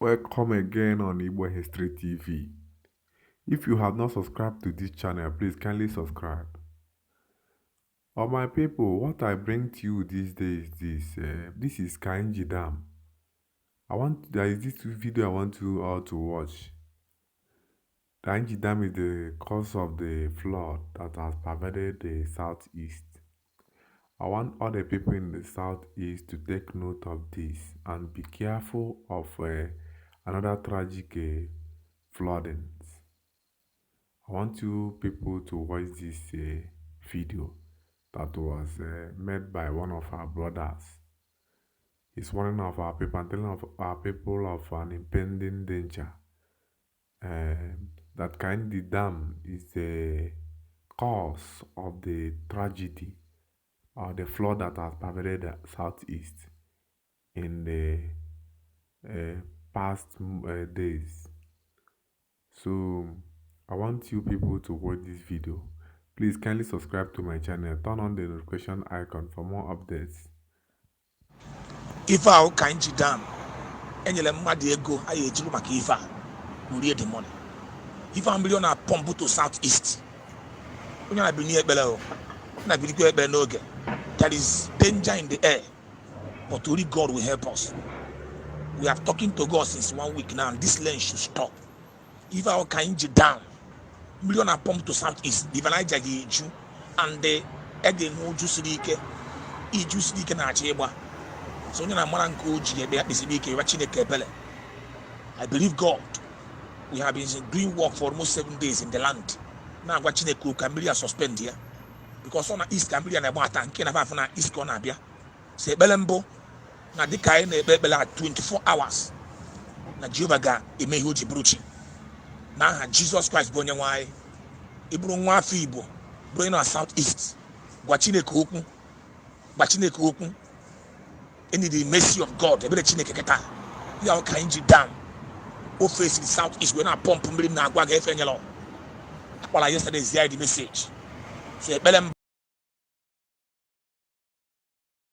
Welcome again on Igbo History TV. If you have not subscribed to this channel, please kindly subscribe. My people, what I bring to you these days is this is Kainji Dam. There is this video I want you all to watch. Kainji Dam is the cause of the flood that has pervaded the southeast. I want all the people in the southeast to take note of this and be careful of another tragic flooding. I want you people to watch this video that was made by one of our brothers. He's warning of our people and telling of our people of an impending danger. That Kainji Dam is the cause of the tragedy or the flood that has pervaded the southeast in the past days. So I want you people to watch this video. Please kindly subscribe to my channel, turn on the notification icon for more updates. If our Kainji Dam, and you let Madi go, I ejilu maka ifa, we read the money. If I'm million a pump to southeast, when I be near below, when I be near below, there is danger in the air, but only God will help us. We have talking to God since 1 week now, and this lane should stop. If our Kainji Dam, million a pump to southeast, if I jagi and the egg no juice leak, juice leak na cheba. So when I'm I believe God. We have been doing work for almost 7 days in the land. Now I'm watching a cool Cambodia suspend here. Because on East Cambodia and about and can have an East Conabia. Say Belembo. Now the kind of Bebela 24 hours. Now Jehovah God, it may hold you bruching. Now Jesus Christ born why Ibrunwa Fibo, Bruno Southeast, Watching a cook, watching a cook. In the mercy of God, every chineketa, you are Kainji Dam. Who facing southeast, we're not pumping now. While I yesterday, the message. So,